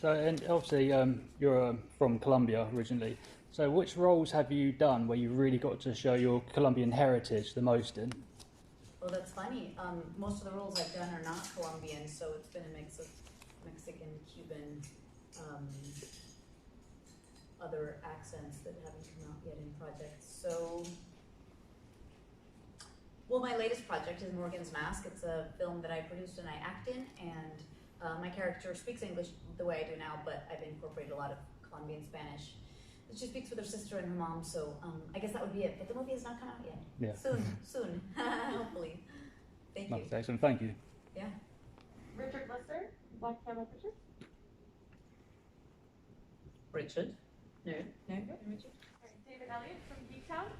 So, and obviously, you're from Colombia originally. So, which roles have you done where you really got to show your Colombian heritage the most in? Well, that's funny. Most of the roles I've done are not Colombian, so it's been a mix of Mexican, Cuban, other accents that haven't come out yet in projects. So, well, my latest project is Morgan's Mask. It's a film that I produced and I act in, and my character speaks English the way I do now, but I've incorporated a lot of Colombian Spanish. She speaks with her sister and her mom, so I guess that would be it. But the movie has not come out yet. Yeah. Soon, hopefully. Thank you. That's excellent. Thank you. Yeah. Richard Lister, Black Camel Pictures. Richard? No, Richard. David Elliott from Geektown.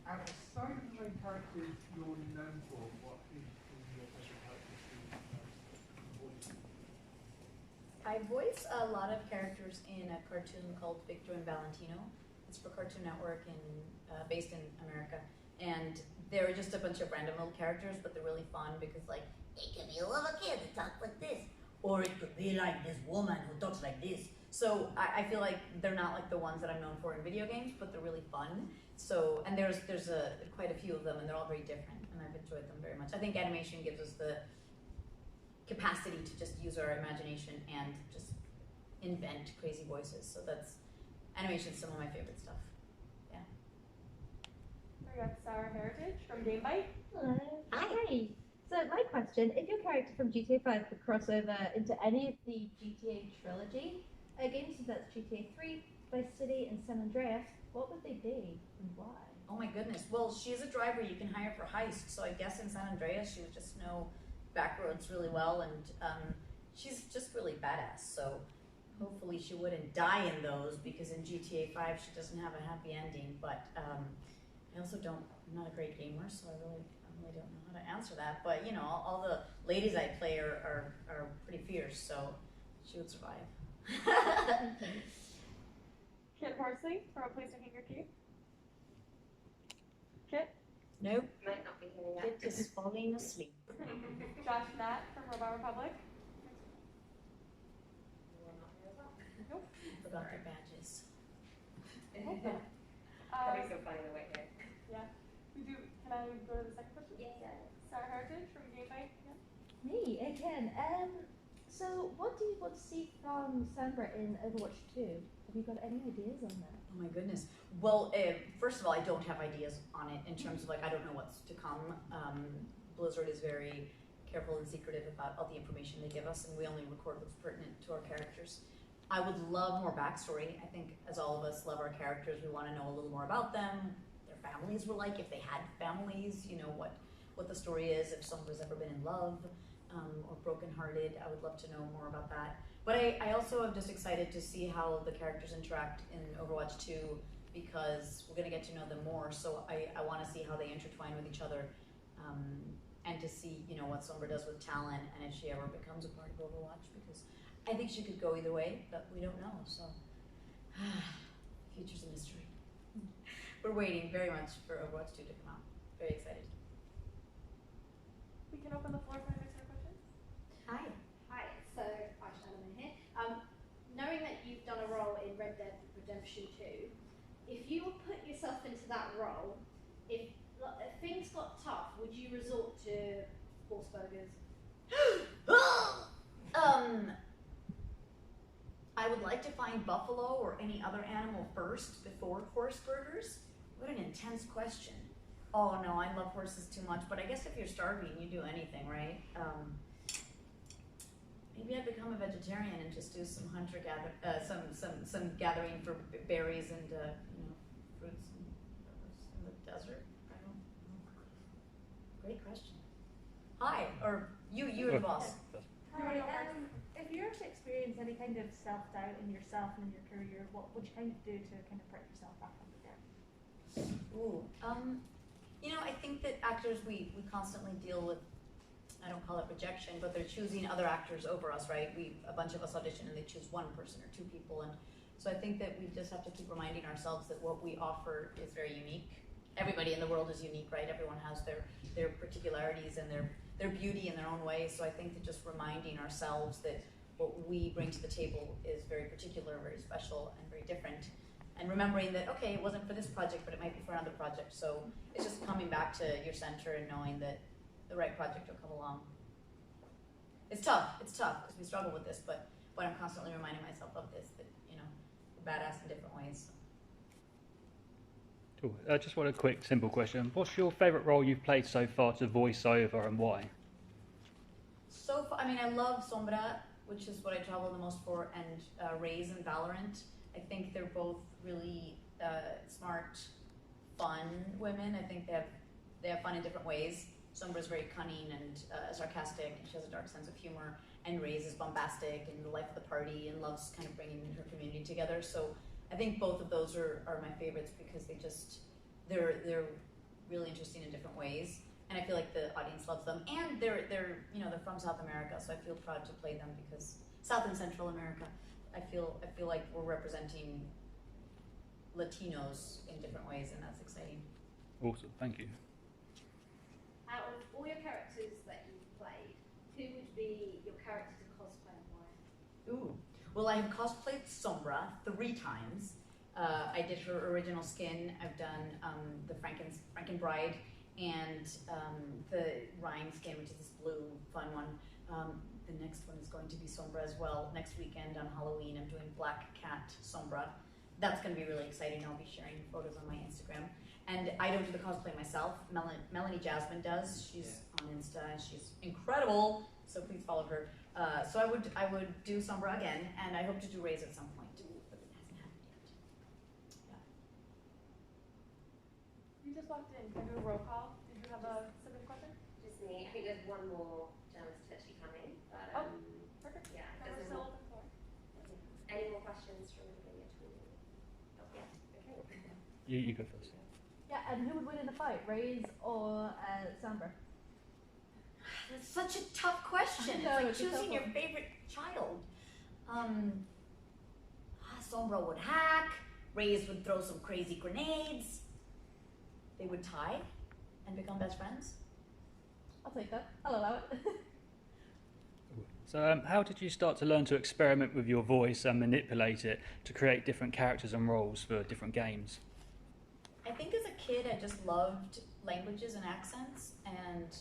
Outside of the main characters you're known for, what is your favorite character to voice? I voice a lot of characters in a cartoon called Victor and Valentino. It's for Cartoon Network and based in America. And they're just a bunch of random little characters, but they're really fun because, like, it could be a little kid that talks like this, or it could be like this woman who talks like this. So I feel like they're not like the ones that I'm known for in video games, but they're really fun. So, and there's quite a few of them, and they're all very different, and I've enjoyed them very much. I think animation gives us the capacity to just use our imagination and just invent crazy voices. So animation's some of my favorite stuff. Yeah. We got Sarah Heritage from Gamebite. Hello. Hi. So my question, if your character from GTA 5 could cross over into any of the GTA trilogy games, so that's GTA 3, Vice City, and San Andreas, what would they be and why? Oh my goodness. Well, she's a driver you can hire for heist, so I guess in San Andreas she would just know back roads really well, and she's just really badass, so hopefully she wouldn't die in those, because in GTA 5 she doesn't have a happy ending, but I also I'm not a great gamer, so I really don't know how to answer that, but you know, all the ladies I play are pretty fierce, so she would survive. Kit Horsley from A Place to Hang Your Cape. Kit. Nope. Might not be hearing that. Kit is falling asleep. Josh Nat from Robot Republic. Nope. Forgot their badges. Probably so funny the way here. Yeah. Can I go to the second question? Yeah. Sarah Heritage from Gamebite. Yeah. Me again. So what do you want to see from Sandra in Overwatch 2? Have you got any ideas on that? Oh my goodness. Well, first of all, I don't have ideas on it in terms of, like, I don't know what's to come. Blizzard is very careful and secretive about all the information they give us, and we only record what's pertinent to our characters. I would love more backstory. I think, as all of us love our characters, we want to know a little more about them, their families were like, if they had families, you know, what the story is, if someone has ever been in love or brokenhearted. I would love to know more about that. But I also am just excited to see how the characters interact in Overwatch 2, because we're going to get to know them more. So I want to see how they intertwine with each other, and to see, you know, what Sombra does with Talon, and if she ever becomes a part of Overwatch, because I think she could go either way, but we don't know. So future's a mystery. We're waiting very much for Overwatch 2 to come out. Very excited. We can open the floor for any questions. Hi. Hi, so Aisha Hanneman here. Knowing that you've done a role in Red Dead Redemption 2, if you put yourself into that role, if things got tough, would you resort to horse burgers? I would like to find buffalo or any other animal first before horse burgers. What an intense question. Oh no, I love horses too much, but I guess if you're starving, you do anything, right? Maybe I'd become a vegetarian and just do some some gathering for berries and you know, fruits in the desert. I don't know. Great question. Hi, or you're the boss. Hi, if you were to experience any kind of self-doubt in yourself and in your career, what would you kind of do to kind of bring yourself back on the ground? Ooh, you know, I think that actors, we constantly deal with, I don't call it rejection, but they're choosing other actors over us, right? A bunch of us audition and they choose one person or two people, and so I think that we just have to keep reminding ourselves that what we offer is very unique. Everybody in the world is unique, right? Everyone has their particularities and their beauty in their own way, so I think that just reminding ourselves that what we bring to the table is very particular, very special, and very different. And remembering that, okay, it wasn't for this project, but it might be for another project. So it's just coming back to your center and knowing that the right project will come along. It's tough because we struggle with this, but I'm constantly reminding myself of this, that, you know, we're badass in different ways. Cool. Just one quick, simple question. What's your favourite role you've played so far to voice over, and why? So far, I mean, I love Sombra, which is what I travel the most for, and Raze and Valorant. I think they're both really smart, fun women. I think they have fun in different ways. Sombra's very cunning and sarcastic, and she has a dark sense of humor. And Raze is bombastic and the life of the party and loves kind of bringing her community together. So I think both of those are my favorites because they're really interesting in different ways. And I feel like the audience loves them. And they're from South America, so I feel proud to play them because South and Central America, I feel like we're representing Latinos in different ways, and that's exciting. Awesome, thank you. Out of all your characters that you've played, who would be your character to cosplay and why? Ooh. Well, I have cosplayed Sombra 3 times. I did her original skin. I've done the Franken Bride and the Rhine skin, which is this blue, fun one. The next one is going to be Sombra as well. Next weekend on Halloween, I'm doing Black Cat Sombra. That's going to be really exciting. I'll be sharing photos on my Instagram. And I don't do the cosplay myself. Melanie Jasmine does. She's on Insta. She's incredible. So please follow her. So I would do Sombra again, and I hope to do Raze at some point, but it hasn't happened yet. Yeah. You just walked in. Can I do a roll call? Did you have a specific question? Just me. I think there's one more journalist to actually come in. But, Perfect. yeah. And we're There's still more. open for. Any more questions from anybody at all? Oh, yeah. Okay. You go first. Yeah, and who would win in a fight, Raze or Sombra? That's such a tough question. No, It's it's a like tough choosing your one. favorite child. Sombra would hack. Raze would throw some crazy grenades. They would tie and become best friends. I'll take that. I'll allow it. So how did you start to learn to experiment with your voice and manipulate it to create different characters and roles for different games? I think as a kid, I just loved languages and accents, and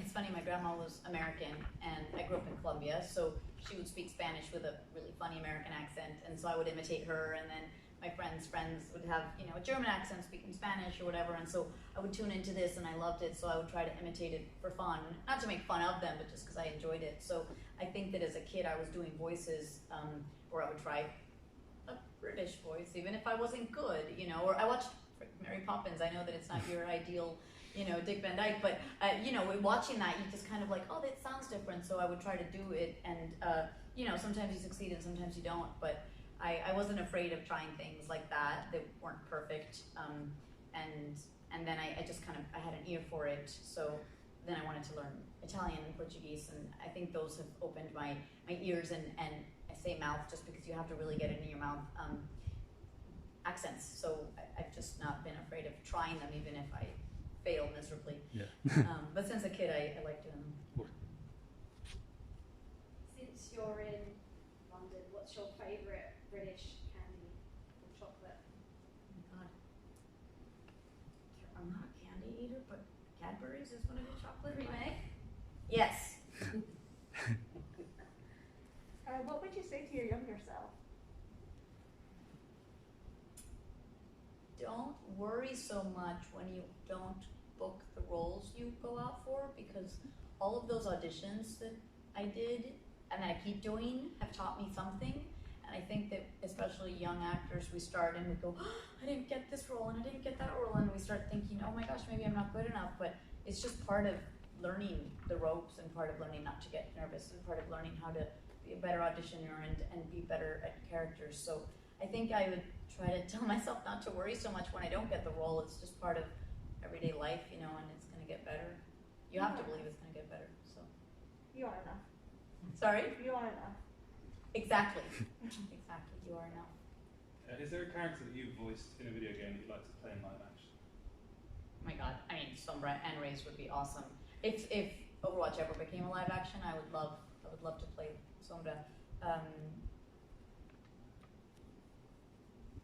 it's funny, my grandma was American, and I grew up in Colombia, so she would speak Spanish with a really funny American accent, and so I would imitate her, and then my friends would have, a German accent speaking Spanish or whatever, and so I would tune into this, and I loved it, so I would try to imitate it for fun, not to make fun of them, but just because I enjoyed it. So I think that as a kid, I was doing voices, or I would try a British voice, even if I wasn't good, or I watched Mary Poppins. I know that it's not your ideal, Dick Van Dyke, but, watching that, you just kind of like, oh, that sounds different, so I would try to do it, and, sometimes you succeed and sometimes you don't, but I wasn't afraid of trying things like that weren't perfect, and then I just I had an ear for it, so then I wanted to learn Italian and Portuguese, and I think those have opened my ears, and I say mouth just because you have to really get it in your mouth, accents, so I've just not been afraid of trying them, even if I fail miserably. Yeah. But since a kid, I like doing them. Since you're in London, what's your favourite British candy or chocolate? Oh my God. I'm not a candy eater, but Cadbury's is one of the chocolate. Remake? Yes. What would you say to your younger self? Don't worry so much when you don't book the roles you go out for, because all of those auditions that I did and that I keep doing have taught me something. And I think that especially young actors, we start and we go, oh, I didn't get this role and I didn't get that role, and we start thinking, oh my gosh, maybe I'm not good enough. But it's just part of learning the ropes and part of learning not to get nervous and part of learning how to be a better auditioner and be better at characters. So I think I would try to tell myself not to worry so much when I don't get the role. It's just part of everyday life, and it's going to get better. You have to believe it's going to get better. So. You are enough. Sorry? You are enough. Exactly. Exactly. You are enough. Is there a character that you've voiced in a video game that you'd like to play in live action? Oh my God. I mean, Sombra and Raze would be awesome. If Overwatch ever became a live action, I would love a I would love to play Sombra.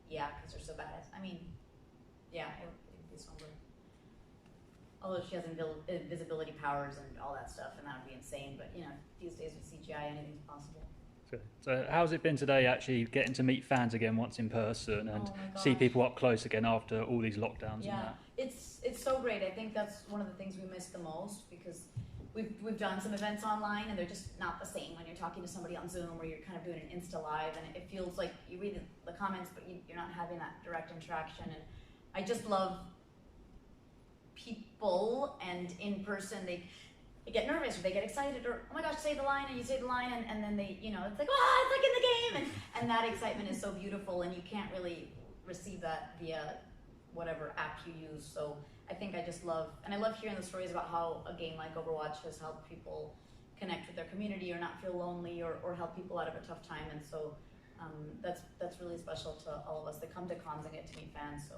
Yeah, because they're so badass. I mean, yeah, it would be Sombra. Although she has invisibility powers and all that stuff, and that would be insane. But, you know, these days with CGI, anything's possible. So how's it been today actually getting to meet fans again once in person and see gosh. people up close again after all these lockdowns and Yeah, that? it's so great. I think that's one of the things we miss the most, because we've done some events online and they're just not the same when you're talking to somebody on Zoom or you're kind of doing an Insta Live, and it feels like you read the comments but you're not having that direct interaction. And I just love people, and in person they get nervous or they get excited, or oh my gosh, say the line, and you say the line, and then they, you know, it's like, oh, it's like in the game, and that excitement is so beautiful, and you can't really receive that via whatever app you use. So I think I just love, and I love hearing the stories about how a game like Overwatch has helped people connect with their community or not feel lonely, or help people out of a tough time. And so that's really special to all of us that come to cons and get to meet fans. So,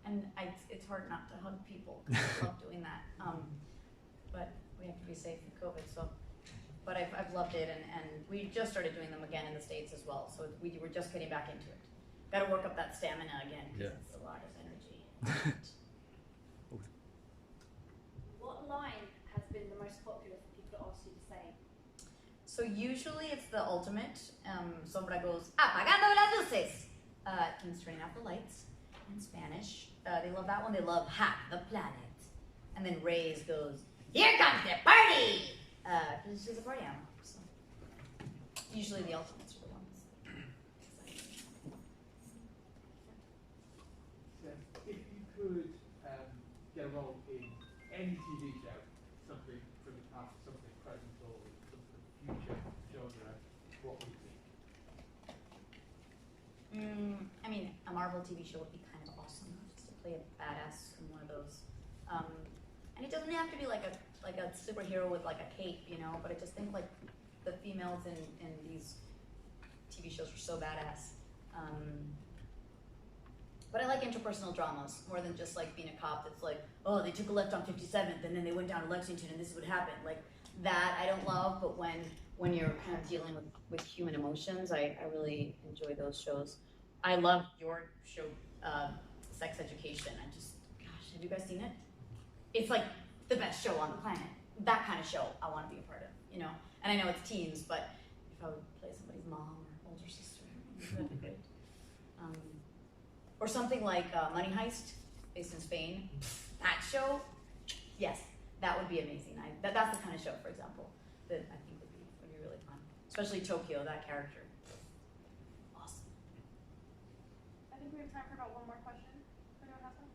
and it's hard not to hug people. I love doing that. But we have to be safe with COVID. So, but I've loved it, and we just started doing them again in the States as well. So we're just getting back into it. Got to work up that stamina again, because it's a lot of energy. What line has been the most popular for people to ask you to say? So usually it's the ultimate. Sombra goes, apagando las luces. It means turning off the lights in Spanish. They love that one. They love hack the planet. And then Reyes goes, here comes the party! Because she's a party animal. So usually the ultimates are the ones. So if you could get a role in any TV show, something from the past, something present, or something future genre, what would it be? I mean, a Marvel TV show would be kind of awesome, just to play a badass in one of those. And it doesn't have to be like a superhero with like a cape, you know. But I just think like the females in these TV shows are so badass. But I like interpersonal dramas more than just like being a cop that's like, oh, they took a left on 57th and then they went down to Lexington and this is what happened. Like that I don't love, but when you're kind of dealing with human emotions, I really enjoy those shows. I love your show, Sex Education. Gosh, have you guys seen it? It's like the best show on the planet. That kind of show I want to be a part of, you know? And I know it's teens, but if I would play somebody's mom or older sister, that'd be great. Or something like Money Heist, based in Spain. That show, yes, that would be amazing. That's the kind of show, for example, that I think would be really fun. Especially Tokyo, that character. Awesome. I think we have time for about one more question. If anyone has one?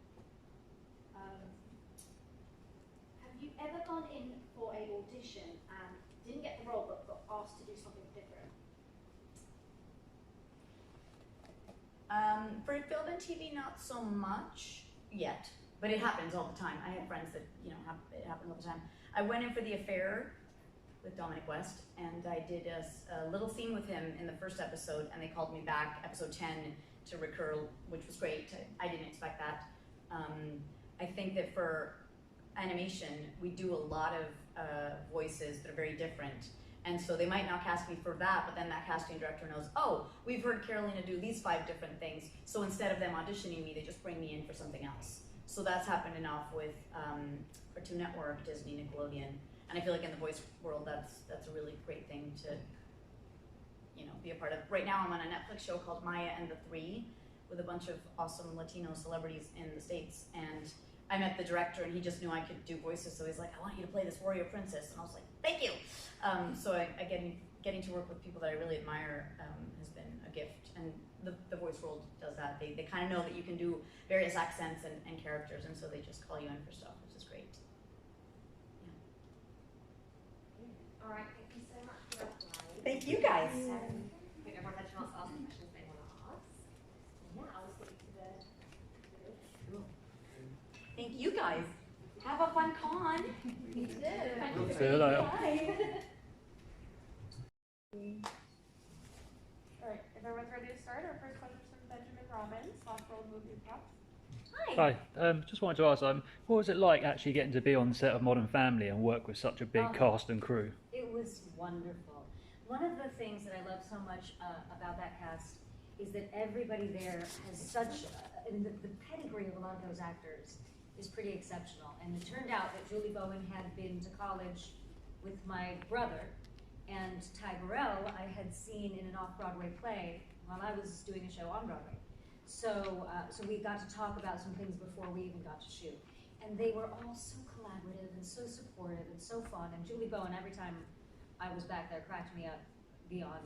Have you ever gone in for a audition and didn't get the role but got asked to do something different? For film and TV, not so much yet, but it happens all the time. I have friends that, you know, it happens all the time. I went in for The Affair with Dominic West, and I did a little scene with him in the first episode, and they called me back, episode 10, to recur, which was great. I didn't expect that. I think that for animation, we do a lot of voices that are very different. And so they might not cast me for that, but then that casting director knows, oh, we've heard Carolina do these 5 different things. So instead of them auditioning me, they just bring me in for something else. So that's happened enough with Cartoon Network, Disney, Nickelodeon. And I feel like in the voice world, that's a really great thing to, you know, be a part of. Right now I'm on a Netflix show called Maya and the Three with a bunch of awesome Latino celebrities in the States. And I met the director and he just knew I could do voices, so he's like, I want you to play this warrior princess. And I was like, thank you. So getting to work with people that I really admire has been a gift. And the voice world does that. They kind of know that you can do various accents and characters, and so they just call you in for stuff, which is great. Yeah. All right, thank you so much for applying. Thank you guys. I think everyone had a chance to ask the questions they want to ask. Yeah, I'll speak to the Thank you guys. Have a fun con. Me too. See you later. Bye. All right, if everyone's ready to start, our first question is from Benjamin Robbins, Lost World Movie Props. Hi. Hi, just wanted to ask, what was it like actually getting to be on the set of Modern Family and work with such a big cast and crew? It was wonderful. one of the things that I love so much about that cast is that everybody there has such, and the pedigree of a lot of those actors is pretty exceptional. And it turned out that Julie Bowen had been to college with my brother, and Ty Burrell I had seen in an off-Broadway play while I was doing a show on Broadway. So we got to talk about some things before we even got to shoot. And they were all so collaborative and so supportive and so fun. And Julie Bowen, every time I was back there, cracked me up beyond,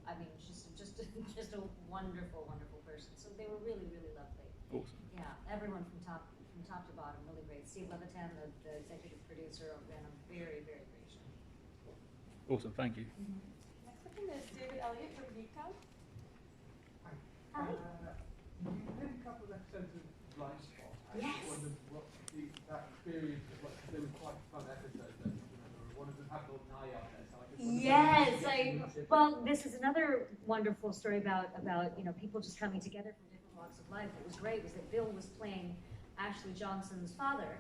I mean, she's just a wonderful, wonderful person. So they were really, really lovely. Awesome. Yeah, everyone from top to bottom, really great. Steve Levitan, the executive producer, ran a very, very great show. Awesome, thank you. Next question is David Elliott from Geektown. Hi. You did a couple of episodes of Blind Spot. I Yes. wondered what that experience was like. They were quite fun episodes. I remember one of them had a little eye on there. So I just wondered Well, this is another wonderful story about people just coming together from different walks of life. What was great was that Bill was playing Ashley Johnson's father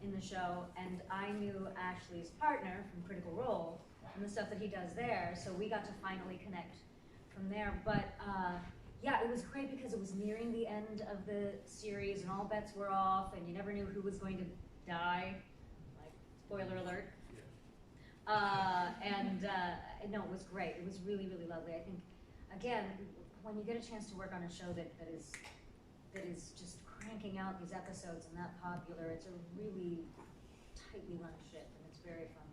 in the show, and I knew Ashley's partner from Critical Role and the stuff that he does there, so we got to finally connect from there. But yeah, it was great because it was nearing the end of the series and all bets were off and you never knew who was going to die, like, spoiler alert. No, it was great. It was really, really lovely. I think, again, when you get a chance to work on a show that is just cranking out these episodes and that popular, it's a really tightly run ship and it's very fun.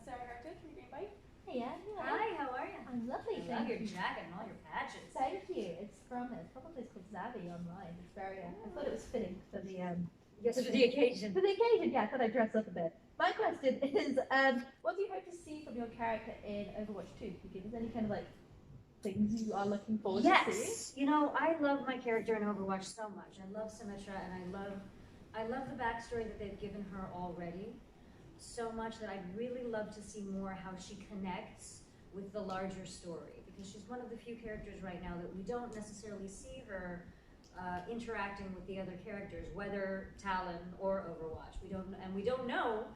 Sarah Heritage from Green Bite. Hey, Anne. Hi, how are you? I'm lovely. I love your jacket and all your patches. Thank you. It's probably called Zabby online. It's very. I thought it was fitting for the Yes, for the occasion. For the occasion, yeah. I thought I'd dress up a bit. My question is, what do you hope to see from your character in Overwatch 2? Can you give us any kind of like things you are looking forward to seeing? Yes, I love my character in Overwatch so much. I love Symmetra, and I love the backstory that they've given her already. So much that I'd really love to see more how she connects with the larger story, because she's one of the few characters right now that we don't necessarily see her interacting with the other characters, whether Talon or Overwatch. We don't know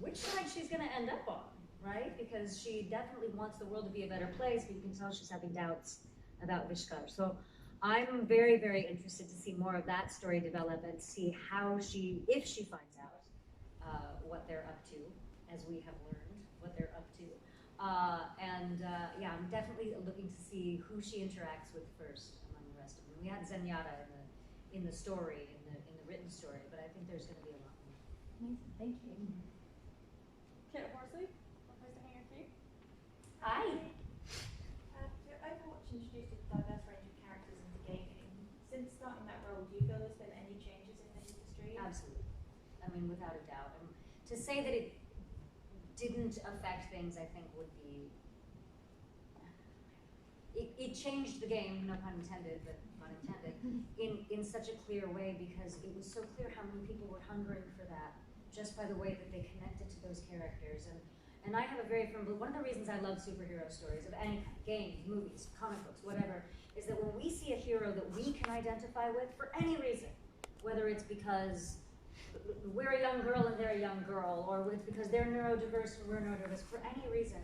which side she's going to end up on, right? Because she definitely wants the world to be a better place, but you can tell she's having doubts about Vishkar. So I'm very, very interested to see more of that story develop and see how if she finds out what they're up to, as we have learned what they're up to. Yeah, I'm definitely looking to see who she interacts with first among the rest of them. We had Zenyatta in the story, in the written story, but I think there's going to be a lot more. Amazing, thank you. Kit Horsley, one place to hang your feet. Hi. Overwatch introduced a diverse range of characters into gaming. Since starting that role, do you feel there's been any changes in the industry? Absolutely. I mean, without a doubt. And to say that it didn't affect things, I think would be... It changed the game, no pun intended, but pun intended, in such a clear way, because it was so clear how many people were hungering for that, just by the way that they connected to those characters. And I have a very firm belief, one of the reasons I love superhero stories of any kind, games, movies, comic books, whatever, is that when we see a hero that we can identify with for any reason, whether it's because we're a young girl and they're a young girl, or it's because they're neurodiverse and we're neurodiverse, for any reason,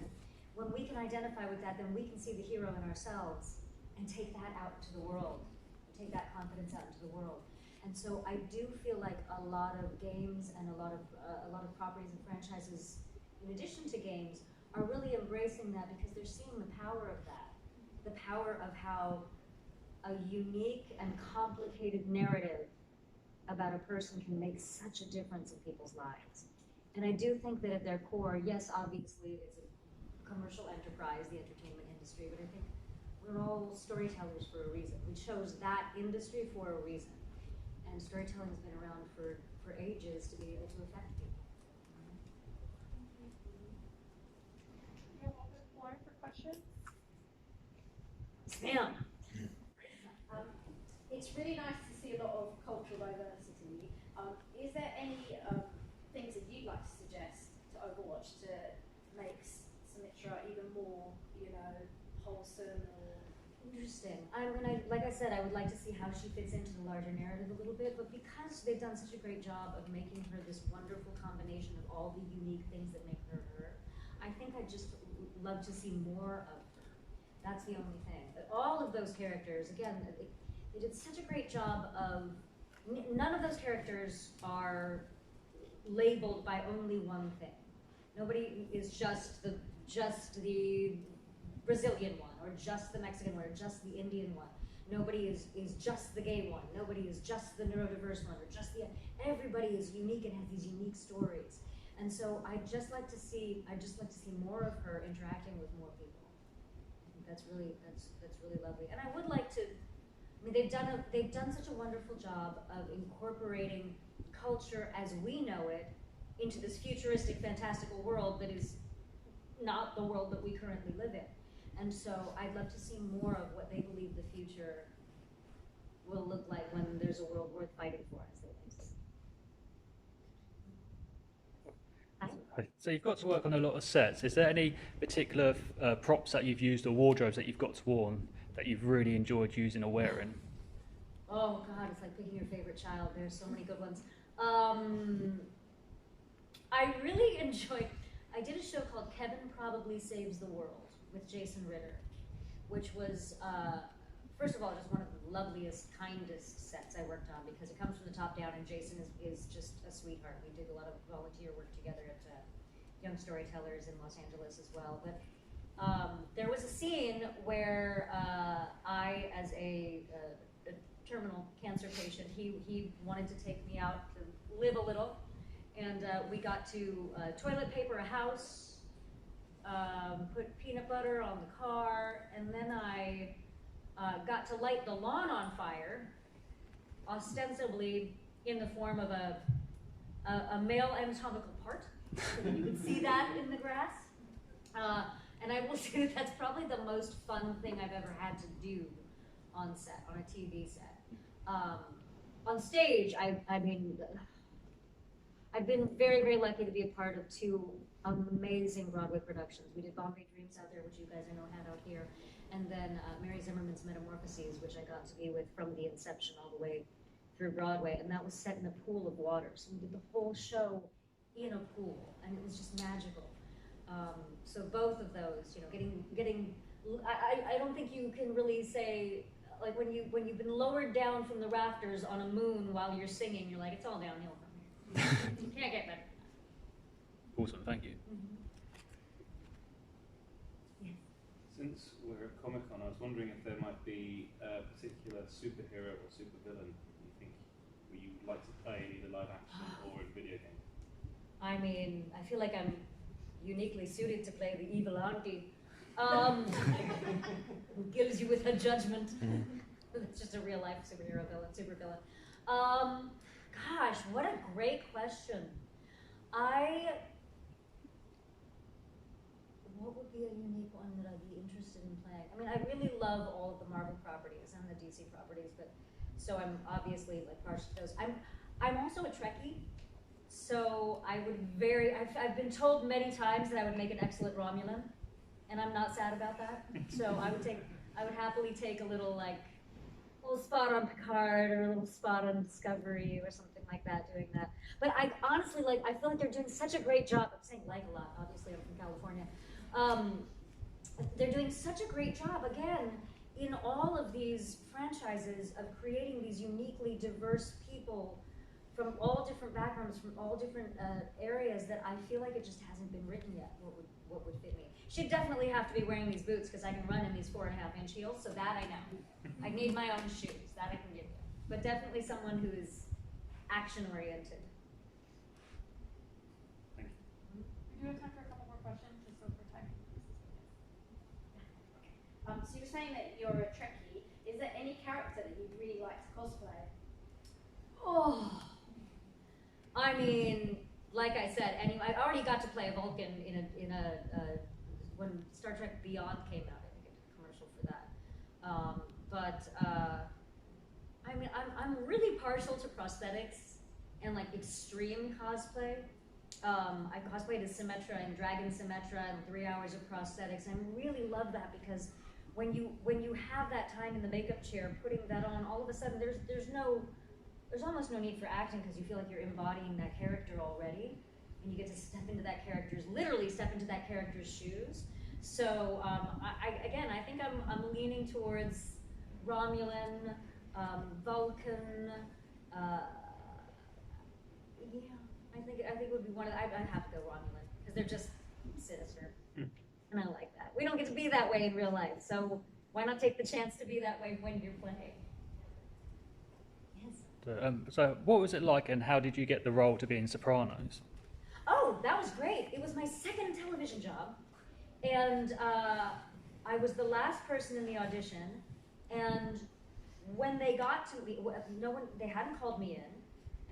when we can identify with that, then we can see the hero in ourselves and take that out into the world, take that confidence out into the world. And so I do feel like a lot of games and a lot of properties and franchises, in addition to games, are really embracing that because they're seeing the power of that, the power of how a unique and complicated narrative about a person can make such a difference in people's lives. And I do think that at their core, yes, obviously it's a commercial enterprise, the entertainment industry, but I think we're all storytellers for a reason. We chose that industry for a reason. And storytelling's been around for ages to be able to affect people. We have open floor for questions. Spam. It's really nice to see a lot of cultural diversity. Is there any things that you'd like to suggest to Overwatch to make Symmetra even more, wholesome? Or interesting. I mean, like I said, I would like to see how she fits into the larger narrative a little bit, but because they've done such a great job of making her this wonderful combination of all the unique things that make her her, I think I'd just love to see more of her. That's the only thing. But all of those characters, again, they did such a great job of, none of those characters are labeled by only one thing. Nobody is just the Brazilian one, or just the Mexican one, or just the Indian one. Nobody is just the gay one. Nobody is just the neurodiverse one, or just the. Everybody is unique and has these unique stories. And so I'd just like to see more of her interacting with more people. I think that's really lovely. And I would like to. I mean, they've done such a wonderful job of incorporating culture as we know it into this futuristic, fantastical world that is not the world that we currently live in. And so I'd love to see more of what they believe the future will look like when there's a world worth fighting for, as they like to say. Hi. So you've got to work on a lot of sets. Is there any particular props that you've used or wardrobes that you've got to worn that you've really enjoyed using or wearing? Oh God, it's like picking your favorite child. There's so many good ones. I really enjoyed, I did a show called Kevin Probably Saves the World with Jason Ritter, which was, first of all, just one of the loveliest, kindest sets I worked on, because it comes from the top down, and Jason is just a sweetheart. We did a lot of volunteer work together at Young Storytellers in Los Angeles as well. But there was a scene where I, as a terminal cancer patient, he wanted to take me out to live a little, and we got to toilet paper a house, put peanut butter on the car, and then I got to light the lawn on fire, ostensibly in the form of a male anatomical part. You can see that in the grass. And I will say that that's probably the most fun thing I've ever had to do on set, on a TV set. On stage, I mean, I've been very, very lucky to be a part of 2 amazing Broadway productions. We did Bombay Dreams out there, which you guys I know had out here, and then Mary Zimmerman's Metamorphoses, which I got to be with from the inception all the way through Broadway, and that was set in a pool of water. So we did the whole show in a pool, and it was just magical. So both of those, you know, getting. I don't think you can really say, like, when you've been lowered down from the rafters on a moon while you're singing, you're like, it's all downhill from here. You can't get better. Awesome, thank you. Yes. Since we're at Comic-Con, I was wondering if there might be a particular superhero or supervillain you think you would like to play in either live action or in video game. I mean, I feel like I'm uniquely suited to play the evil auntie, who kills you with her judgment. That's just a real life superhero villain, super villain. Gosh, what a great question. What would be a unique one that I'd be interested in playing? I mean, I really love all of the Marvel properties and the DC properties, but so I'm obviously like partial to those. I'm also a Trekkie, so I've been told many times that I would make an excellent Romulan, and I'm not sad about that. So I would happily take a little spot on Picard or a little spot on Discovery or something like that, doing that. But I honestly, I feel like they're doing such a great job. I'm saying a lot, obviously I'm from California. They're doing such a great job, again, in all of these franchises of creating these uniquely diverse people from all different backgrounds, from all different areas, that I feel like it just hasn't been written yet, what would fit me. She'd definitely have to be wearing these boots, because I can run in these 4.5-inch heels, so that I know. I need my own shoes, that I can give you. But definitely someone who is action-oriented. Thank you. We do have time for a couple more questions, just so for time purposes. So you're saying that you're a Trekkie. Is there any character that you'd really like to cosplay? Oh, I mean, like I said, I already got to play a Vulcan in a when Star Trek Beyond came out. I think I did a commercial for that. I mean, I'm really partial to prosthetics and extreme cosplay. I cosplayed as Symmetra and Dragon Symmetra and 3 hours of prosthetics. I really love that, because when you have that time in the makeup chair, putting that on, all of a sudden there's almost no need for acting because you feel like you're embodying that character already, and you get to literally step into that character's shoes. So I think I'm leaning towards Romulan, Vulcan. Yeah, I think it would be one of the, I'd have to go Romulan because they're just sinister, and I like that. We don't get to be that way in real life, so why not take the chance to be that way when you're playing? Yes. So what was it like, and how did you get the role to be in Sopranos? Oh, that was great. It was my second television job, and I was the last person in the audition, and when they got to me, they hadn't called me in,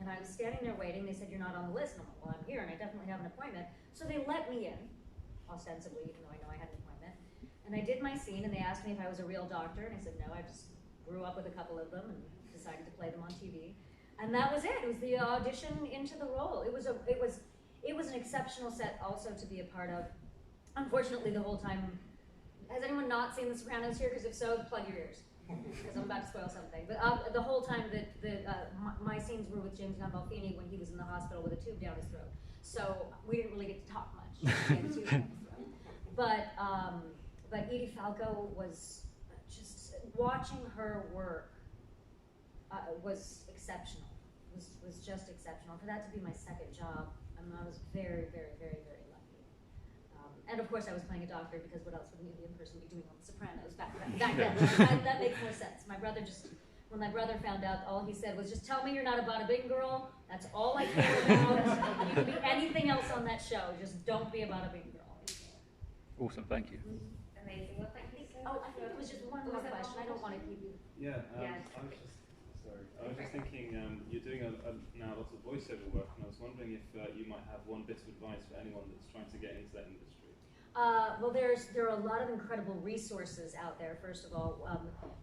and I was standing there waiting. They said, "You're not on the list." And I'm like, "Well, I'm here, and I definitely have an appointment." So they let me in, ostensibly, even though I know I had an appointment. And I did my scene, and they asked me if I was a real doctor, and I said, "No, I just grew up with a couple of them and decided to play them on TV." And that was it. It was the audition into the role. It was an exceptional set also to be a part of. Unfortunately, the whole time, has anyone not seen The Sopranos here? Because if so, plug your ears, because I'm about to spoil something. But the whole time that my scenes were with James Gandolfini when he was in the hospital with a tube down his throat. So we didn't really get to talk much. But Edie Falco was just, watching her work was exceptional. Was just exceptional. For that to be my second job, I was very, very, very, very lucky. And of course, I was playing a doctor because what else would an Indian person be doing on The Sopranos back then? That makes more sense. When my brother found out, all he said was, "Just tell me you're not a bada bing girl. That's all I care about. You can be anything else on that show. Just don't be a bada bing girl." Awesome, thank you. Amazing. Well, thank you so much. Oh, I think it was just one more question. I don't want to keep you. Yeah, Yes. I was just thinking, you're doing now lots of voiceover work, and I was wondering if you might have one bit of advice for anyone that's trying to get into that industry. Well, there are a lot of incredible resources out there. First of all,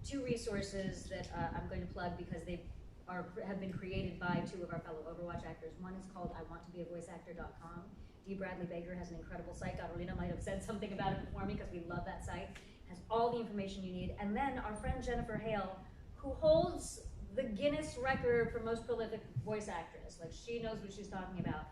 two resources that I'm going to plug because they have been created by two of our fellow Overwatch actors. One is called IWantToBeAVoiceActor.com. Dee Bradley Baker has an incredible site. Gabrielina might have said something about it before me because we love that site. It has all the information you need. And then our friend Jennifer Hale, who holds the Guinness record for most prolific voice actress. Like, she knows what she's talking about.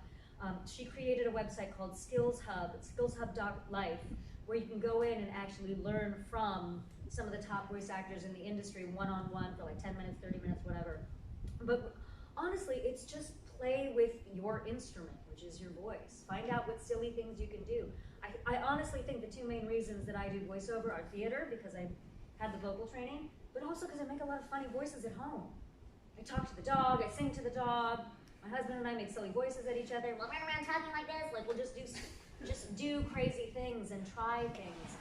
She created a website called Skills Hub, skillshub.life, where you can go in and actually learn from some of the top voice actors in the industry one-on-one for like 10 minutes, 30 minutes, whatever. But honestly, it's just play with your instrument, which is your voice. Find out what silly things you can do. I honestly think the two main reasons that I do voiceover are theater, because I had the vocal training, but also because I make a lot of funny voices at home. I talk to the dog, I sing to the dog. My husband and I make silly voices at each other. We'll run around talking like this. Like, we'll just do crazy things and try things.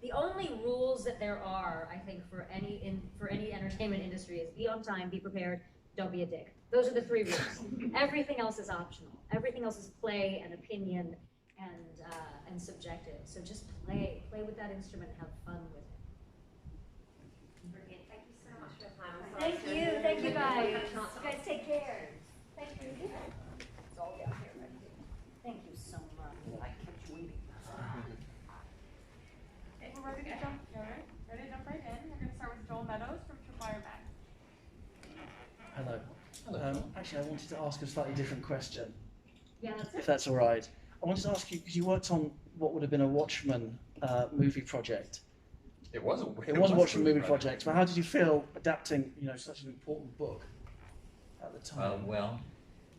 The only rules that there are, I think, for any entertainment industry is be on time, be prepared, don't be a dick. Those are the three rules. Everything else is optional. Everything else is play and opinion and subjective. So just play with that instrument and have fun with it. Brilliant. Thank you so much for your time. I'm sorry Thank you to- guys. I You can't- guys take care. Thank you. It's all down here, right here. Thank you so much. I kept you waiting. Okay, we're ready to jump. Ready to jump right in. We're going to start with Joel Meadows from Tripwire Mag. Hello. Actually, I wanted to ask a slightly different question, Yeah, that's if that's all right. I wanted to ask you, because you worked on what would have been a Watchmen movie project. It was a Watchmen movie project. But how did you feel adapting, such an important book at the time? Well,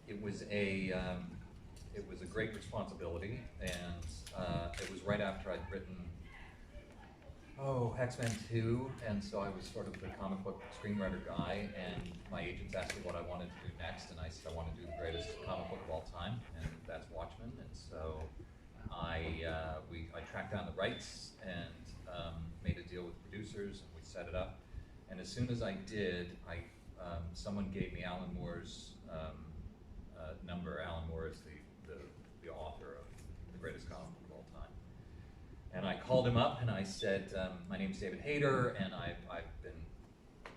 it was a great responsibility, and it was right after I'd written X-Men 2, and so I was sort of the comic book screenwriter guy, and my agents asked me what I wanted to do next, and I said I want to do the greatest comic book of all time, and that's Watchmen. And so I tracked down the rights and made a deal with producers, and we set it up. And as soon as I did, someone gave me Alan Moore's number. Alan Moore is the author of the greatest comic book of all time. And I called him up and I said, my name's David Hayter, and I've been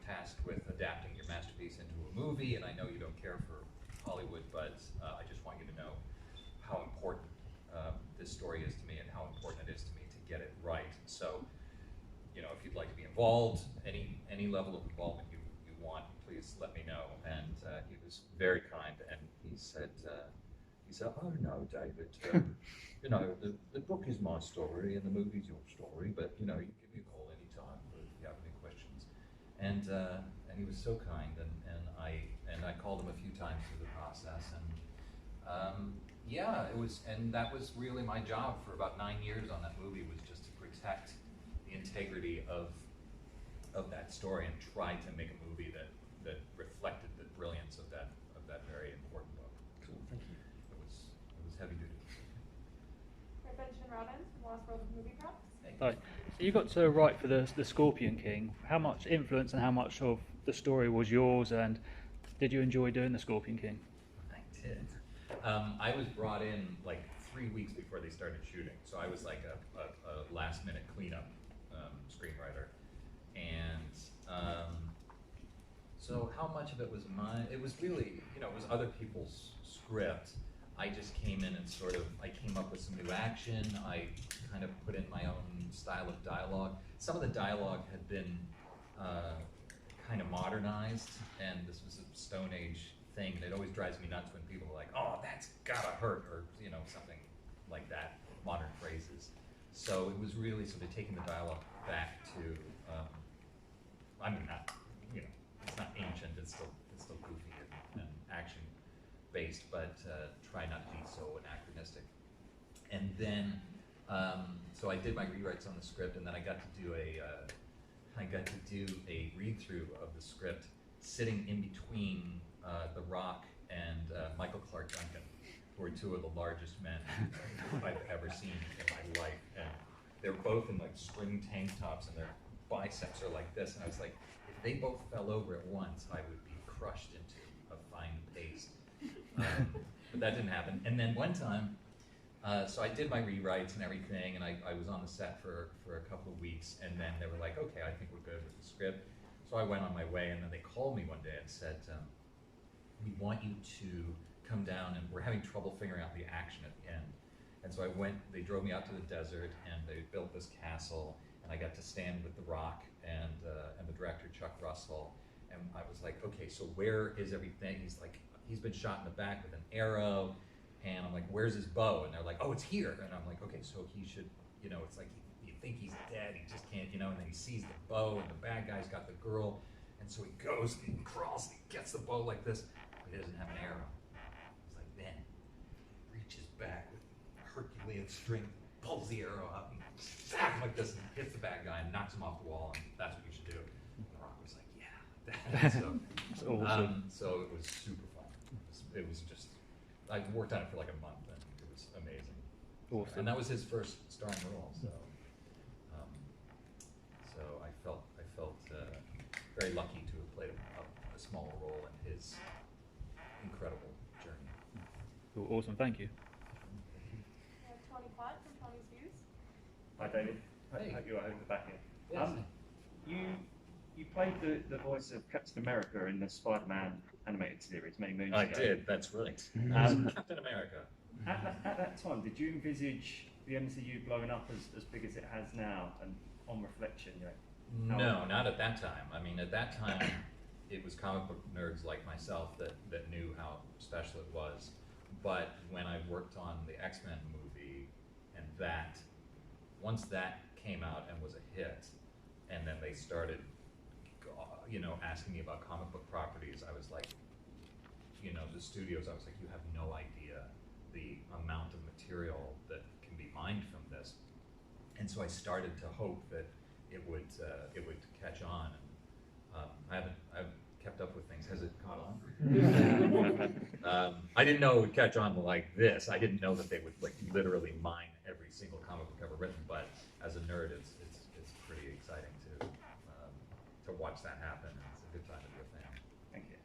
tasked with adapting your masterpiece into a movie, and I know you don't care for Hollywood, but I just want you to know how important this story is to me and how important it is to me to get it right. so, you know, if you'd like to be involved, any level of involvement you want, please let me know. And he was very kind, and he said, oh no, David, you know, the book is my story and the movie's your story, but you know, you give me a call anytime if you have any questions. And he was so kind, and I called him a few times through the process, and yeah, it was, and that was really my job for about 9 years on that movie, was just to protect the integrity of that story and try to make a movie that reflected the brilliance of that very important book. Cool, thank you. It was heavy duty. Benjamin Robbins from Lost World of Movie Props. Right. So you got to write for the Scorpion King. How much influence and how much of the story was yours, and did you enjoy doing the Scorpion King? I did. I was brought in like 3 weeks before they started shooting, so I was like a last-minute cleanup screenwriter, and so how much of it was mine? It was really, you know, it was other people's script. I just came in and I came up with some new action. I kind of put in my own style of dialogue. Some of the dialogue had been kind of modernized, and this was a Stone Age thing, and it always drives me nuts when people are like, oh, that's gotta hurt, or, you know, something like that, modern phrases. So it was really sort of taking the dialogue back to, I mean, not, you know, it's not ancient, it's still goofy and action-based, but try not to be so anachronistic. And then, so I did my rewrites on the script, and then I got to do a read-through of the script, sitting in between The Rock and Michael Clark Duncan, who are two of the largest men I've ever seen in my life. And they're both in like string tank tops, and their biceps are like this. And I was like, if they both fell over at once, I would be crushed into a fine paste. But that didn't happen. And then one time, so I did my rewrites and everything, and I was on the set for a couple of weeks, and then they were like, okay, I think we're good with the script. So I went on my way, and then they called me one day and said, we want you to come down, and we're having trouble figuring out the action at the end. And so I went, they drove me out to the desert, and they built this castle, and I got to stand with The Rock and the director, Chuck Russell, and I was like, okay, so where is everything? He's like, he's been shot in the back with an arrow, and I'm like, where's his bow? And they're like, oh, it's here. And I'm like, okay, so he should, you know, it's like, you think he's dead, he just can't, you know, and then he sees the bow, and the bad guy's got the girl, and so he goes and he crawls, and he gets the bow like this, but he doesn't have an arrow. It's like, then he reaches back with Herculean strength, pulls the arrow out, and zap like this, and hits the bad guy, and knocks him off the wall, and that's what you should do. And The Rock was like, yeah, like that. So, That's awesome. So it was super fun. It was just, I worked on it for like a month, and it was amazing. Awesome. And that was his first starring role, so so I felt very lucky to have played a small role in his incredible journey. Cool, awesome, thank you. We have Tony Platt from Tony's Views. Hi David, Hey. hope you're home the back here. Yes. You played the voice of Captain America in the Spider-Man animated series many moons ago. I did, that's right. Captain America. At that time, did you envisage the MCU blowing up as big as it has now? And on reflection, you know, No, not at that time. I mean, at that time, it was comic book nerds like myself that knew how special it was. But when I worked on the X-Men movie, and once that came out and was a hit, and then they started, you know, asking me about comic book properties, I was like, you know, the studios, I was like, you have no idea the amount of material that can be mined from this. And so I started to hope that it would catch on. And, I've kept up with things. Has it caught on? I didn't know it would catch on like this. I didn't know that they would like literally mine every single comic book ever written. But as a nerd, it's pretty exciting to watch that happen. It's a good time to be a fan. Thank you.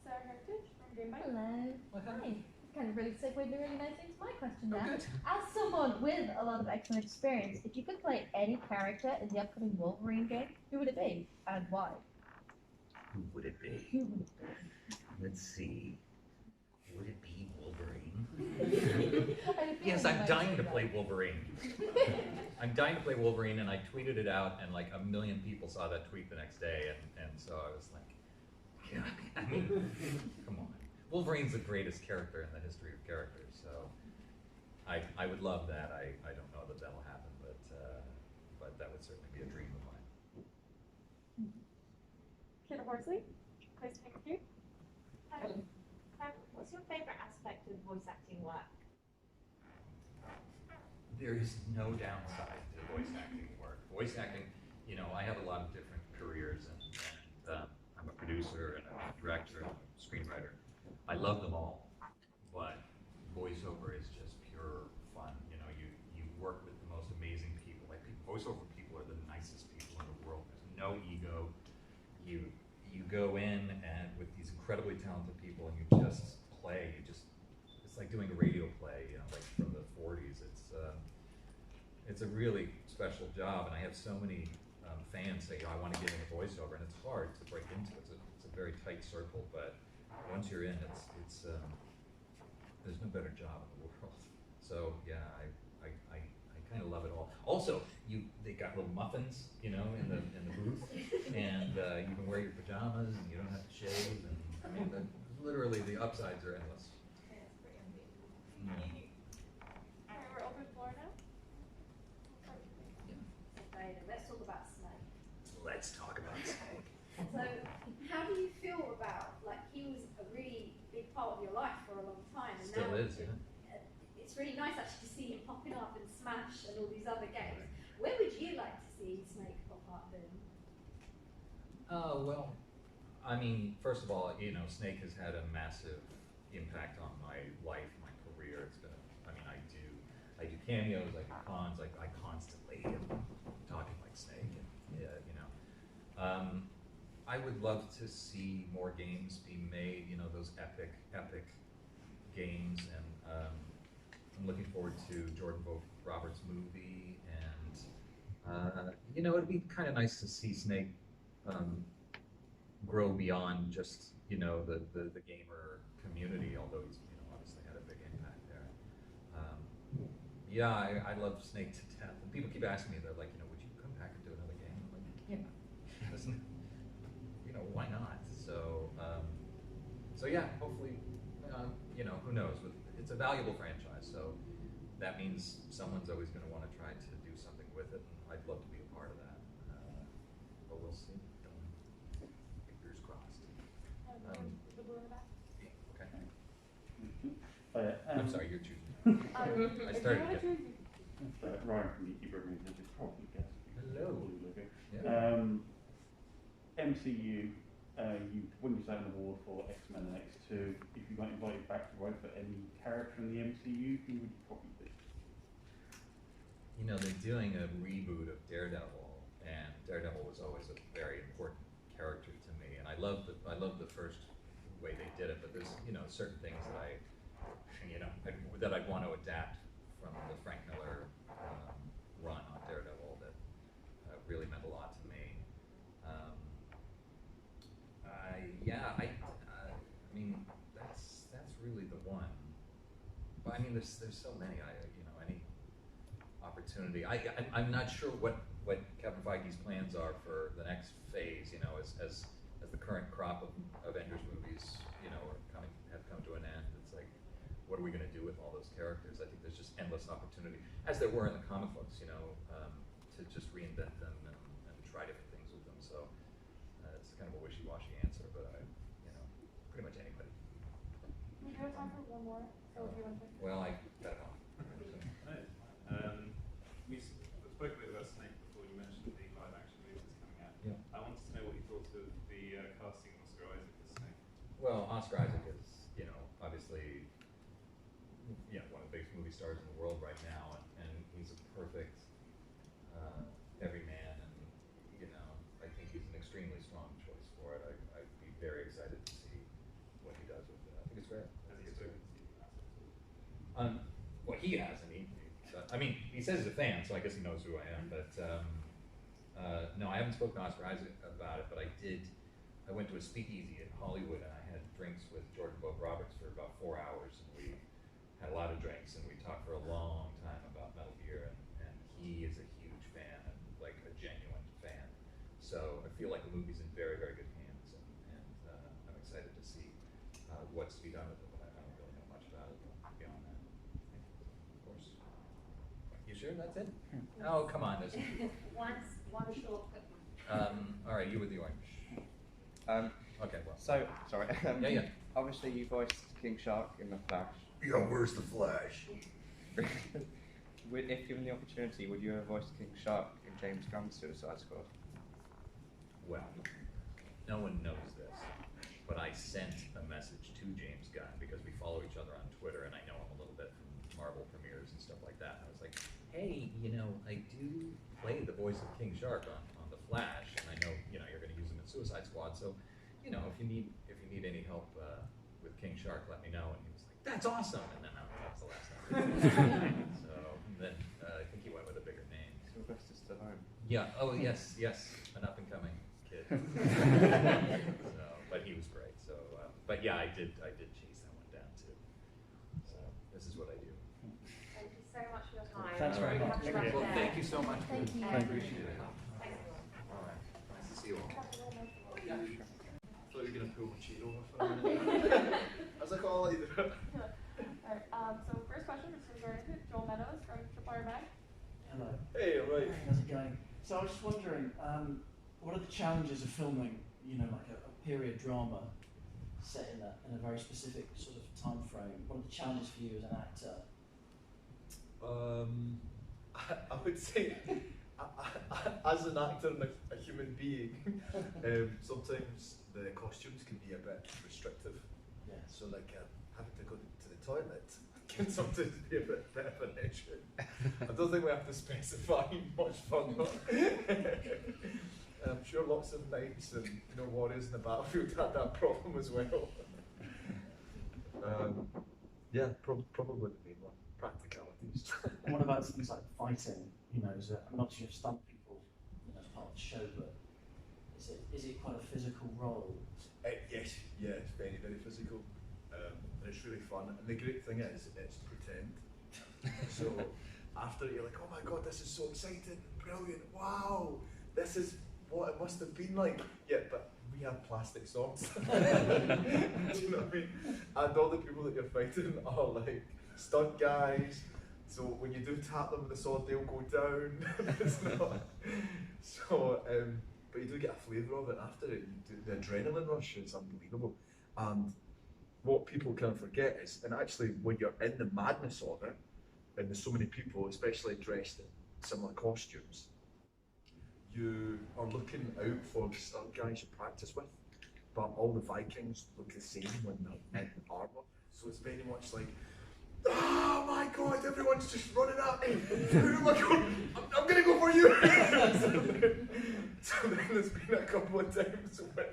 Sarah Heritage from Gamebite. Hello. Hi. Kind of really segued really nicely into my question now. good. As someone with a lot of X-Men experience, if you could play any character in the upcoming Wolverine game, who would it be and why? Who would it be? Who would it be? Let's see. Would it be Wolverine? Yes, I'm dying to play Wolverine. I'm dying to play Wolverine, and I tweeted it out, and like 1 million people saw that tweet the next day, and so I was like, yeah, I mean, come on. Wolverine's the greatest character in the history of characters, so I would love that. I don't know that that'll happen, but that would certainly be a dream of mine. Kid Horsley, please thank you. What's your favorite aspect of voice acting work? There is no downside to voice acting work. Voice acting, you know, I have a lot of different careers, and I'm a producer and a director and a screenwriter. I love them all, but voiceover is just pure fun. You know, you work with the most amazing people. Like voiceover people are the nicest people in the world. There's no ego. You go in and with these incredibly talented people, and you just play. It's like doing a radio play, you know, like from the 40s. It's a really special job, and I have so many fans say, I want to get into voiceover, and it's hard to break into. It's a very tight circle, but once you're in, it's there's no better job in the world. So yeah, I kind of love it all. Also, they got little muffins, you know, in the booth, and you can wear your pajamas, and you don't have to shave, and I mean, literally the upsides are endless. We're open floor now. Let's talk about Snake. Let's talk about Snake. So, how do you feel about, like, he was a really big part of your life for a long time, and Still now is, yeah. It's really nice actually to see him popping up in Smash and all these other games. Where would you like to see Snake pop up in? Well, I mean, first of all, you know, Snake has had a massive impact on my life, my career. It's been, I mean, I do cameos, I do cons, I constantly am talking like Snake, and yeah, you know. I would love to see more games be made, you know, those epic games, and I'm looking forward to Jordan Vogt Roberts' movie, and you know, it'd be kind of nice to see Snake grow beyond just, you know, the gamer community, although he's, you know, obviously had a big impact there. Yeah, I love Snake to death, and people keep asking me, they're like, you know, would you come back and do another game? I'm like, yeah, you know, why not? So yeah, hopefully, you know, who knows? It's a valuable franchise, so that means someone's always going to want to try to do something with it, and I'd love to be a part of that. But we'll see. Fingers crossed. The blue in the back. Okay. I'm sorry, you're choosing. I started. Ryan from Geeky Brewing, as you probably guessed. Hello. Yeah. MCU, you won yourself an award for X-Men and X2. If you got invited back to write for any character in the MCU, who would you probably be? You know, they're doing a reboot of Daredevil, and Daredevil was always a very important character to me, and I love the first way they did it. But there's, you know, certain things that I'd want to adapt from the Frank Miller run on Daredevil that really meant a lot to me. I mean, that's really the one. But I mean, there's so many. Any opportunity. I'm not sure what Kevin Feige's plans are for the next phase. You know, as the current crop of Avengers movies, you know, have come to an end. It's like, what are we going to do with all those characters? I think there's just endless opportunity, as there were in the comic books. You know, to just reinvent them and try different things with them. So it's kind of a wishy-washy answer, but pretty much anybody. We do have time for one more. So if you want to. Well, I got it on. We spoke a bit about Snake before. You mentioned the live-action movie that's coming out. Yeah. I wanted to know what you thought of the casting of Oscar Isaac as Snake. Well, Oscar Isaac is, you know, obviously, you know, one of the biggest movie stars in the world right now, and he's a perfect everyman, and you know, I think he's an extremely strong choice for it. I'd be very excited to see what he does with it. I think it's great. Has he spoken to you about it? Well, he has, I mean, he says he's a fan, so I guess he knows who I am. But no, I haven't spoken to Oscar Isaac about it. But I went to a speakeasy in Hollywood, and I had drinks with Jordan Vogt Roberts for about 4 hours, and we had a lot of drinks, and we talked for a long time about Metal Gear, and he is a huge fan, and like a genuine fan. So I feel like the movie's in very, very good hands, and I'm excited to see what's to be done with it, but I don't really know much about it beyond that. Of course. You sure that's it? Oh, come on. There's One short quick one. all right, you with the orange. Okay, well. So, sorry. Yeah. Obviously, you voiced King Shark in The Flash. Yeah, where's the Flash? If given the opportunity, would you have voiced King Shark in James Gunn's Suicide Squad? Well, no one knows this, but I sent a message to James Gunn because we follow each other on Twitter, and I know him a little bit from Marvel premieres and stuff like that. And I was like, hey, I do play the voice of King Shark on The Flash, and I know, you're going to use him in Suicide Squad, so, if you need any help with King Shark, let me know. And he was like, that's awesome! And then that was the last time. So then I think he went with a bigger name. Sylvester Stallone. Yeah. Oh yes, an up and coming kid. So, but he was great. So, but yeah, I did chase that one down too. So this is what I do. Thank you so much for your time. Thanks very much. Well, thank you so much. Thank you. I appreciate it. All right. Nice to see you all. Yeah, sure. I thought you were going to pull my cheat over for a minute. I was like, oh, I'll either. Alright, so first question is from Joel Meadows from Tripwire Mag. Hello. Hey, all right. How's it going? So I was just wondering, what are the challenges of filming, like a period drama set in a very specific sort of time frame? What are the challenges for you as an actor? I would say, as an actor and a human being, sometimes the costumes can be a bit restrictive. Yeah. So having to go to the toilet can sometimes be a bit of an issue. I don't think we have to specify much further. I'm sure lots of knights and warriors in the battlefield had that problem as well. Yeah, probably the main one. Practicalities. And what about things like fighting? I'm not sure if stunt people, as part of the show, but is it quite a physical role? Yes, yeah, it's very, very physical. And it's really fun. And the great thing is, it's pretend. So after you're like, oh my god, this is so exciting, brilliant, wow, this is what it must have been like. Yeah, but we have plastic swords. Do you know what I mean? And all the people that you're fighting are like stunt guys. So when you do tap them with the sword, they'll go down. It's not. So, but you do get a flavour of it after it. The adrenaline rush is unbelievable. And what people kind of forget is, and actually when you're in the madness of it, and there's so many people, especially dressed in similar costumes, you are looking out for the stunt guys you practice with, but all the Vikings look the same when they're in armour. So it's very much like, oh my god, everyone's just running at me. Oh my god, I'm gonna go for you. So then there's been a couple of times when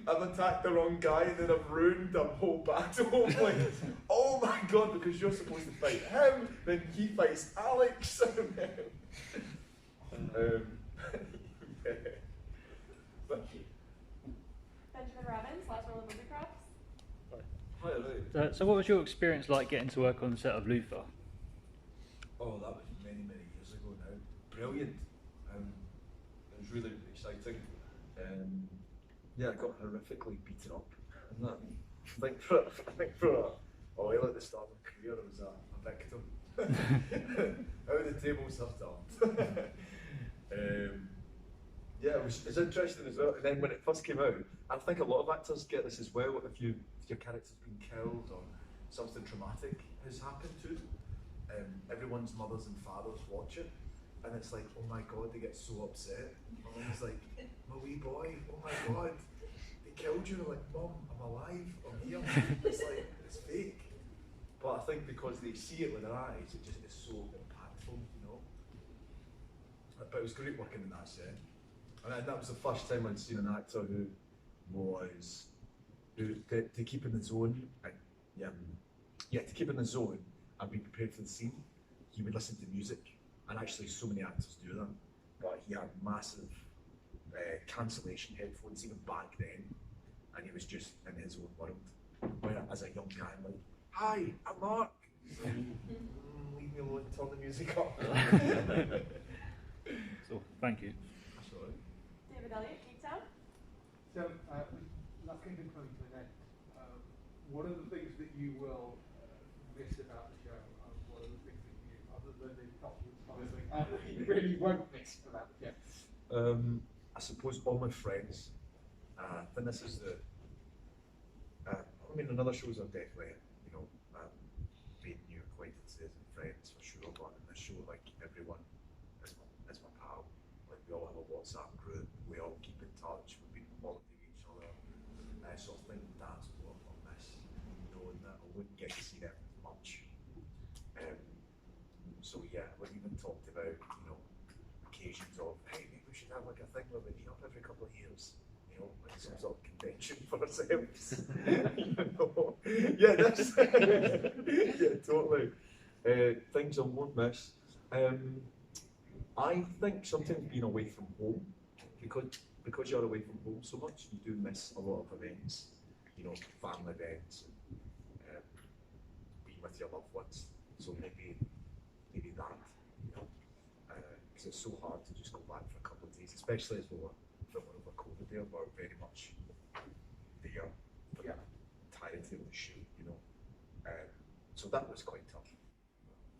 I've attacked the wrong guy and then I've ruined the whole battle. Like, oh my god, because you're supposed to fight him, then he fights Alex. And then, yeah. Thank you. Benjamin Robbins, last roll of movie props. Hi, Lou. So what was your experience like getting to work on the set of Luther? Oh, that was many, many years ago now. Brilliant. It was really exciting. Yeah, I got horrifically beaten up. And that, I think for a while at the start of my career, I was a victim. How the tables have turned. Yeah, it's interesting as well. And then when it first came out, I think a lot of actors get this as well. If your character's been killed or something traumatic has happened to them, everyone's mothers and fathers watch it, and it's like, oh my god, they get so upset. And it's like, my wee boy, oh my god, they killed you. Like, Mom, I'm alive, I'm here. It's like, it's fake. But I think because they see it with their eyes, it just is so impactful, But it was great working in that set. And that was the first time I'd seen an actor who to keep in the zone, and to keep in the zone and be prepared for the scene. He would listen to music, and actually so many actors do that. But he had massive cancellation headphones even back then, and he was just in his own world. Where as a young guy, I'm like, hi, I'm Mark. Leave me alone, turn the music up. So, thank you. That's all right. David Elliott, Geek Town. So, Last Kingdom coming to an end. What are the things that you will miss about the show? What are the things that you, other than the top you really won't miss about the show? I suppose all my friends. Then this is the. I mean, in other shows I've definitely, made new acquaintances and friends for sure. But in this show, like everyone is my pal. Like we all have a WhatsApp group. We all keep in touch. We've been following each other. So I think that's what I'll miss, knowing that I wouldn't get to see them as much. So yeah, we even talked about occasions of hey, maybe we should have like a thing where we meet up every couple of years. Like some sort of convention for ourselves. Yeah, that's yeah, totally. Things I won't miss. I think sometimes being away from home, because you're away from home so much, you do miss a lot of events, family events, and being with your loved ones. So maybe that, because it's so hard to just go back for a couple of days, especially as we were filming over COVID there, we're very much there for the entirety of the shoot, so that was quite tough.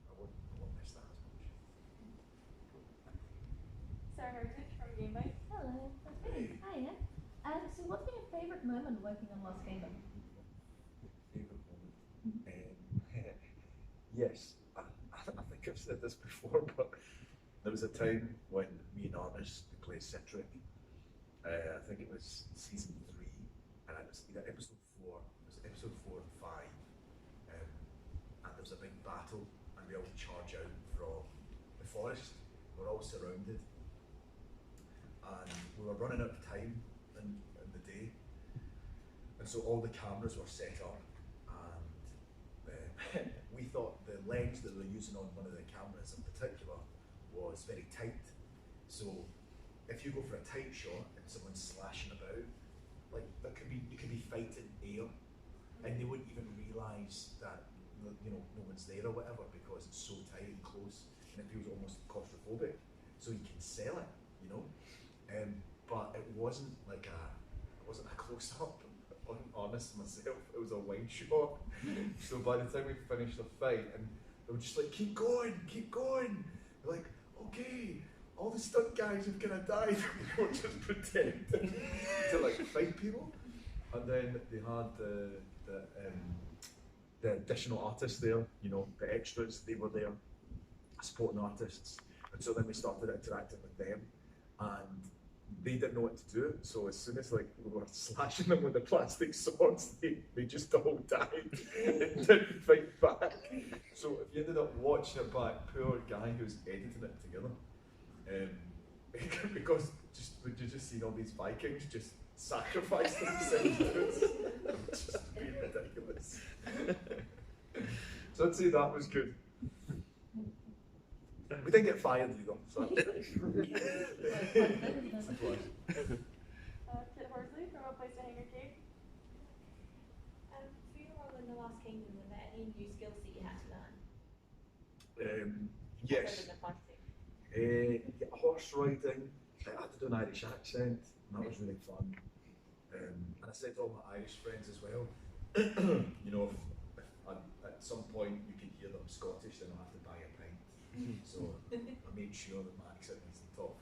I won't miss that as much. Sarah Heritage from Game Bite. Hello, that's me. Hiya. So what's been your favourite moment working on Lost Kingdom? Favourite moment? Yes, I think I've said this before, but there was a time when me and Arnis, who plays Citric, I think it was season 3, and it was either episode 4, it was episode 4 and 5, and there was a big battle, and we all charge out from the forest. We're all surrounded, and we were running out of time in the day, and so all the cameras were set up, and we thought the lens that we were using on one of the cameras in particular was very tight, so if you go for a tight shot and someone's slashing about, like you could be fighting air, and they wouldn't even realise that no one's there or whatever because it's so tight and close, and it feels almost claustrophobic. So you can sell it, but it wasn't like a close up. I'm honest myself, it was a wide shot. So by the time we finished the fight, and they were just like, keep going. We're like, okay. All the stunt guys have kind of died. We were just pretending to like fight people, and then they had the additional artists there. The extras, they were there, supporting artists, and so then we started interacting with them, and they didn't know what to do. So as soon as we were slashing them with the plastic swords, they just all died and didn't fight back. So if you ended up watching it back, poor guy who was editing it together. Because we'd just seen all these Vikings just sacrifice themselves to us. It was just being ridiculous. So I'd say that was good. We didn't get fired either, so that's good. Kit Horsley from A Place to Hang Your Cape. For your role in The Last Kingdom, were there any new skills that you had to learn? Yes. Other than the fighting? Horse riding, I had to do an Irish accent, and that was really fun. And I said to all my Irish friends as well, if at some point you can hear that I'm Scottish, then I'll have to buy a pint. So I made sure that my accent was the top.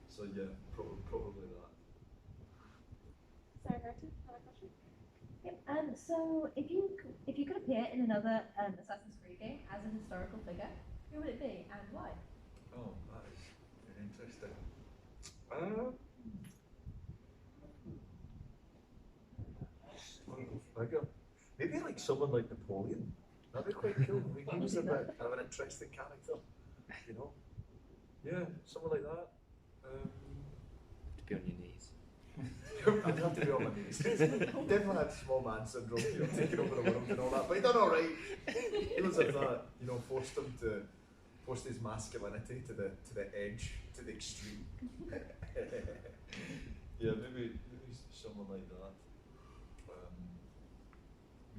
So yeah, probably that. Sarah Heritage, another question. Yep. So if you could appear in another Assassin's Creed game as a historical figure, who would it be and why? Oh, that is very interesting. Historical figure. Maybe like someone like Napoleon. That'd be quite cool. He was a bit of an interesting character, Yeah, someone like that. To be on your knees. I'd have to be on my knees. Definitely had small man syndrome, taking over the world and all that. But he done all right. He was like that, forced his masculinity to the edge, to the extreme. Yeah, maybe someone like that.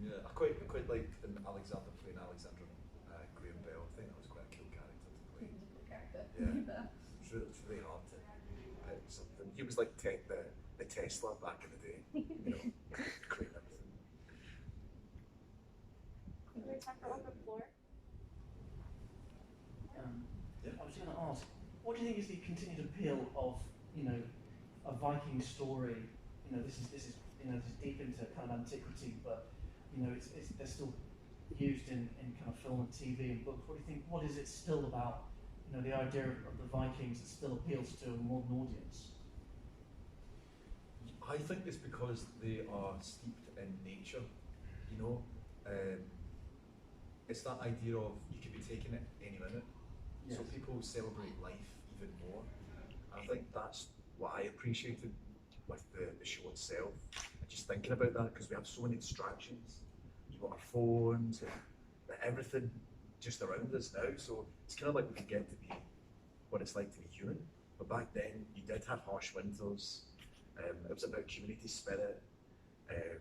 Yeah, a quite liked Alexander playing Alexander Graham Bell. I think that was quite a cool character to play. Yeah, it's really hard to pick something. He was like the Tesla back in the day, you know, creating everything. Is there time for open floor? I was going to ask, what do you think is the continued appeal of, a Viking story? This is deep into kind of antiquity, but they're still used in kind of film and TV and books. What do you think? What is it still about? The idea of the Vikings that still appeals to a modern audience. I think it's because they are steeped in nature. It's that idea of you could be taking it any minute. Yes. So people celebrate life even more. I think that's what I appreciated with the show itself. And just thinking about that, because we have so many distractions. You've got our phones, and everything just around us now. So it's kind of like we forget to be what it's like to be human. But back then, you did have harsh winters. It was about community spirit,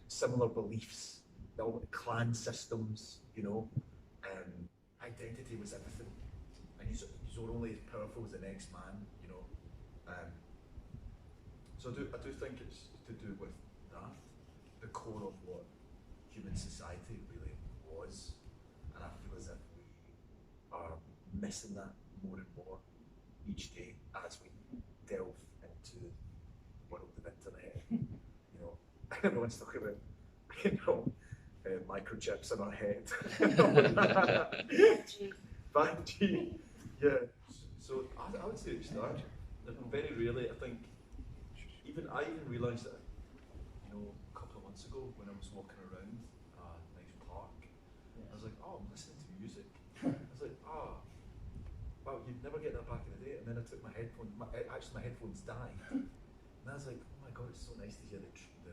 similar beliefs, clan systems, identity was everything. And you were only as powerful as the next man, So I do think it's to do with that, the core of what human society really was. And I feel as if we are missing that more and more each day as we delve into the world of internet. Everyone's talking about, microchips in our head. 5G. Yeah. So I would say it's that. Very rarely, I think, I even realised that, a couple of months ago when I was walking around a nice park, I was like, oh, I'm listening to music. I was like, wow, you'd never get that back in the day. And then I took my headphones, my headphones died. And I was like, oh my God, it's so nice to hear the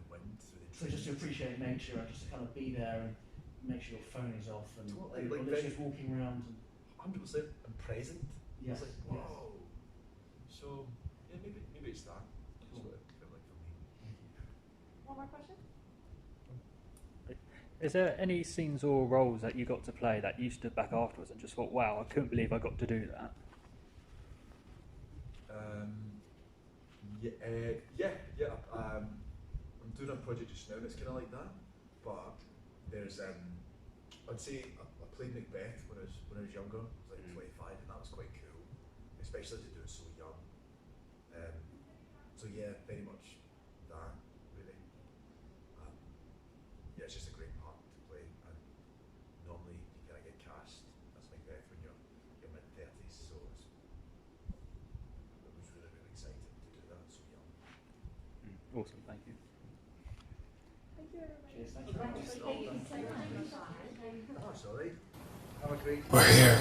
wind through the trees. So just to appreciate nature, just to kind of be there and make sure your phone is off and totally, just walking around. 100% and present. Yes. I was like, wow. Yes. So, yeah, maybe it's that. That's what it felt like for me. One more question? Is there any scenes or roles that you got to play that you stood back afterwards and just thought, wow, I couldn't believe I got to do that? I'm doing a project just now and it's kind of like that, but there's I'd say I played Macbeth when I was younger. I was like 25, and that was quite cool, especially to do it so young. So yeah, very much that really. Yeah, it's just a great part to play, and normally you kind of get cast as Macbeth when you're mid-30s, so it was really exciting to do that so young. Awesome, thank you. Thank you, everybody. Cheers, thank you very much. Thank you so much. Oh, sorry. Have a great We're here.